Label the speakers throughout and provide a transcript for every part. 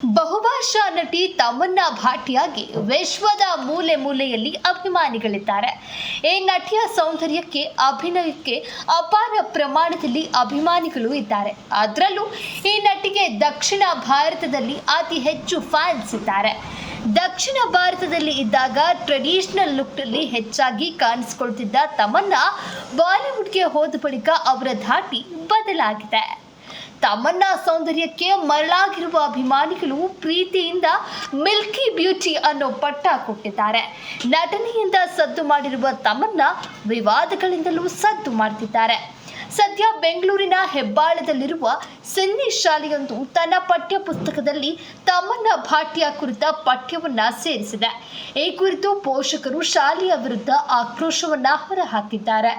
Speaker 1: ಬಹುಭಾಷಾ ನಟಿ ತಮನ್ನಾ ಭಾಟಿಯಾಗೆ ವಿಶ್ವದ ಮೂಲೆ ಮೂಲೆಯಲ್ಲಿ ಅಭಿಮಾನಿಗಳಿದ್ದಾರೆ. ಈ ನಟಿಯ ಸೌಂದರ್ಯಕ್ಕೆ, ಅಭಿನಯಕ್ಕೆ ಅಪಾರ ಪ್ರಮಾಣದಲ್ಲಿ ಅಭಿಮಾನಿಗಳು ಇದ್ದಾರೆ. ಅದರಲ್ಲೂ ಈ ನಟಿಗೆ ದಕ್ಷಿಣ ಭಾರತದಲ್ಲಿ ಅತಿ ಹೆಚ್ಚು ಫ್ಯಾನ್ಸ್ ಇದ್ದಾರೆ. ದಕ್ಷಿಣ ಭಾರತದಲ್ಲಿ ಇದ್ದಾಗ ಟ್ರೆಡಿಷನಲ್ ಲುಕ್ನಲ್ಲಿ ಹೆಚ್ಚಾಗಿ ಕಾಣಿಸಿಕೊಳ್ತಿದ್ದ ತಮನ್ನಾ ಬಾಲಿವುಡ್ಗೆ ಹೋದ ಬಳಿಕ ಅವರ ಧಾಟಿ ಬದಲಾಗಿದೆ. ತಮನ್ನಾ ಸೌಂದರ್ಯಕ್ಕೆ ಮರಳಾಗಿರುವ ಅಭಿಮಾನಿಗಳು ಪ್ರೀತಿಯಿಂದ ಮಿಲ್ಕಿ ಬ್ಯೂಟಿ ಅನ್ನೋ ಪಟ್ಟ ಕೊಟ್ಟಿದ್ದಾರೆ. ನಟನೆಯಿಂದ ಸದ್ದು ಮಾಡಿರುವ ತಮನ್ನಾ ವಿವಾದಗಳಿಂದಲೂ ಸದ್ದು ಮಾಡ್ತಿದ್ದಾರೆ. ಸದ್ಯ ಬೆಂಗಳೂರಿನ ಹೆಬ್ಬಾಳದಲ್ಲಿರುವ ಸಿಂಧಿ ಶಾಲೆಯೊಂದು ತನ್ನ ಪಠ್ಯ ಪುಸ್ತಕದಲ್ಲಿ ತಮನ್ನಾ ಭಾಟಿಯಾ ಕುರಿತ ಪಠ್ಯವನ್ನ ಸೇರಿಸಿದೆ. ಈ ಕುರಿತು ಪೋಷಕರು ಶಾಲೆಯ ವಿರುದ್ಧ ಆಕ್ರೋಶವನ್ನ ಹೊರಹಾಕಿದ್ದಾರೆ.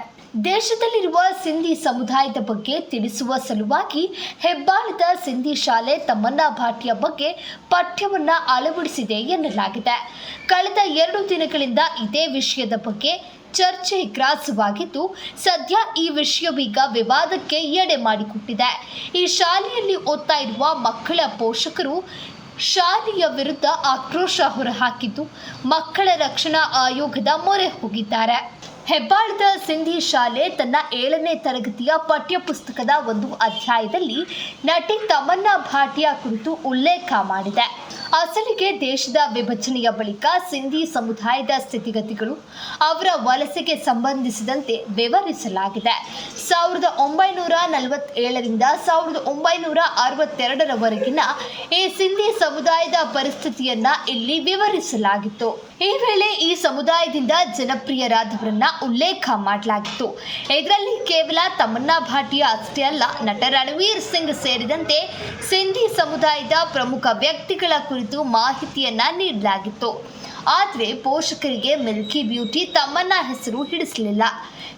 Speaker 1: ದೇಶದಲ್ಲಿರುವ ಸಿಂಧಿ ಸಮುದಾಯದ ಬಗ್ಗೆ ತಿಳಿಸುವ ಸಲುವಾಗಿ ಹೆಬ್ಬಾಳದ ಸಿಂಧಿ ಶಾಲೆ ತಮನ್ನಾ ಭಾಟಿಯಾ ಬಗ್ಗೆ ಪಠ್ಯವನ್ನ ಅಳವಡಿಸಿದೆ ಎನ್ನಲಾಗಿದೆ. ಕಳೆದ 2 ದಿನಗಳಿಂದ ಇದೇ ವಿಷಯದ ಬಗ್ಗೆ ಚರ್ಚೆ ಗ್ರಾಸವಾಗಿದ್ದು, ಸದ್ಯ ಈ ವಿಷಯವೀಗ ವಿವಾದಕ್ಕೆ ಎಡೆ ಮಾಡಿಕೊಟ್ಟಿದೆ. ಈ ಶಾಲೆಯಲ್ಲಿ ಓದ್ತಾ ಇರುವ ಮಕ್ಕಳ ಪೋಷಕರು ಶಾಲೆಯ ವಿರುದ್ಧ ಆಕ್ರೋಶ ಹೊರಹಾಕಿದ್ದು, ಮಕ್ಕಳ ರಕ್ಷಣಾ ಆಯೋಗದ ಮೊರೆ ಹೋಗಿದ್ದಾರೆ. ಹೆಬ್ಬಾಳದ ಸಿಂಧಿ ಶಾಲೆ ತನ್ನ 7ನೇ ತರಗತಿಯ ಪಠ್ಯ ಪುಸ್ತಕದ ಒಂದು ಅಧ್ಯಾಯದಲ್ಲಿ ನಟಿ ತಮನ್ನಾ ಭಾಟಿಯಾ ಕುರಿತು ಉಲ್ಲೇಖ ಮಾಡಿದೆ. ಅಸಲಿಗೆ ದೇಶದ ವಿಭಜನೆಯ ಬಳಿಕ ಸಿಂಧಿ ಸಮುದಾಯದ ಸ್ಥಿತಿಗತಿಗಳು, ಅವರ ವಲಸೆಗೆ ಸಂಬಂಧಿಸಿದಂತೆ ವಿವರಿಸಲಾಗಿದೆ. 1947ರಿಂದ 1962ರವರೆಗಿನ ಈ ಸಿಂಧಿ ಸಮುದಾಯದ ಪರಿಸ್ಥಿತಿಯನ್ನ ಇಲ್ಲಿ ವಿವರಿಸಲಾಗಿತ್ತು. ಈ ವೇಳೆ ಈ ಸಮುದಾಯದಿಂದ ಜನಪ್ರಿಯರಾದವರನ್ನ ಉಲ್ಲೇಖ ಮಾಡಲಾಗಿತ್ತು. ಇದರಲ್ಲಿ ಕೇವಲ ತಮನ್ನಾ ಭಾಟಿಯಾ ಅಷ್ಟೇ ಅಲ್ಲ, ನಟ ರಣವೀರ್ ಸಿಂಗ್ ಸೇರಿದಂತೆ ಸಿಂಧಿ ಸಮುದಾಯದ ಪ್ರಮುಖ ವ್ಯಕ್ತಿಗಳ ಕುರಿತು ಮಾಹಿತಿಯನ್ನ ನೀಡಲಾಗಿತ್ತು. ಆದರೆ ಪೋಷಕರಿಗೆ ಮಿಲ್ಕಿ ಬ್ಯೂಟಿ ತಮನ್ನಾ ಹೆಸರು ಹಿಡಿಸಲಿಲ್ಲ.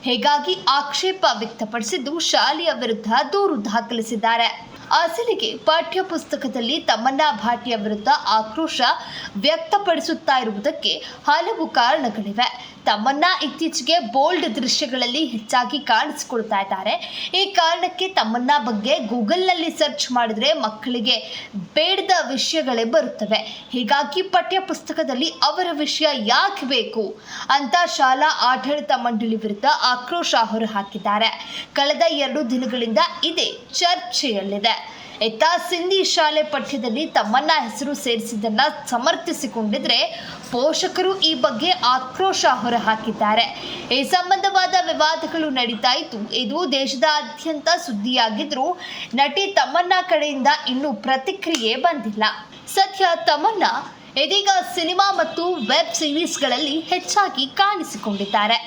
Speaker 1: ಹೀಗಾಗಿ ಆಕ್ಷೇಪ ವ್ಯಕ್ತಪಡಿಸಿದ್ದು ಶಾಲೆಯ ವಿರುದ್ಧ ದೂರು ದಾಖಲಿಸಿದ್ದಾರೆ. ಅಸಲಿಗೆ ಪಠ್ಯ ಪುಸ್ತಕದಲ್ಲಿ ತಮನ್ನಾ ಭಾಟಿಯಾ ವಿರುದ್ಧ ಆಕ್ರೋಶ ವ್ಯಕ್ತಪಡಿಸುತ್ತಾ ಇರುವುದಕ್ಕೆ ಹಲವು ಕಾರಣಗಳಿವೆ. ತಮನ್ನಾ ಇತ್ತೀಚೆಗೆ ಬೋಲ್ಡ್ ದೃಶ್ಯಗಳಲ್ಲಿ ಹೆಚ್ಚಾಗಿ ಕಾಣಿಸಿಕೊಳ್ತಾ ಇದ್ದಾರೆ. ಈ ಕಾರಣಕ್ಕೆ ತಮನ್ನಾ ಬಗ್ಗೆ ಗೂಗಲ್ನಲ್ಲಿ ಸರ್ಚ್ ಮಾಡಿದ್ರೆ ಮಕ್ಕಳಿಗೆ ಬೇಡದ ವಿಷಯಗಳೇ ಬರುತ್ತವೆ. ಹೀಗಾಗಿ ಪಠ್ಯ ಪುಸ್ತಕದಲ್ಲಿ ಅವರ ವಿಷಯ ಯಾಕೆ ಬೇಕು ಅಂತ ಶಾಲಾ ಆಡಳಿತ ಮಂಡಳಿ ವಿರುದ್ಧ ಆಕ್ರೋಶ ಹೊರಹಾಕಿದ್ದಾರೆ. ಕಳೆದ 2 ದಿನಗಳಿಂದ ಇದೇ ಚರ್ಚೆಯಲ್ಲಿದೆ. ಇತ್ತ ಸಿಂಧಿ ಶಾಲೆ ಪಠ್ಯದಲ್ಲಿ ತಮನ್ನಾ ಹೆಸರು ಸೇರಿಸಿದ್ದನ್ನ ಸಮರ್ಥಿಸಿಕೊಂಡಿದ್ರೆ, ಪೋಷಕರು ಈ ಬಗ್ಗೆ ಆಕ್ರೋಶ ಹೊರಹಾಕಿದ್ದಾರೆ. ಈ ಸಂಬಂಧವಾದ ವಿವಾದಗಳು ನಡೀತಾ ಇದ್ದು, ಇದು ದೇಶದಾದ್ಯಂತ ಸುದ್ದಿಯಾಗಿದ್ರೂ ನಟಿ ತಮನ್ನಾ ಕಡೆಯಿಂದ ಇನ್ನೂ ಪ್ರತಿಕ್ರಿಯೆ ಬಂದಿಲ್ಲ. ಸದ್ಯ ತಮನ್ನಾ ಇದೀಗ ಸಿನಿಮಾ ಮತ್ತು ವೆಬ್ ಸೀರೀಸ್ಗಳಲ್ಲಿ ಹೆಚ್ಚಾಗಿ ಕಾಣಿಸಿಕೊಂಡಿದ್ದಾರೆ.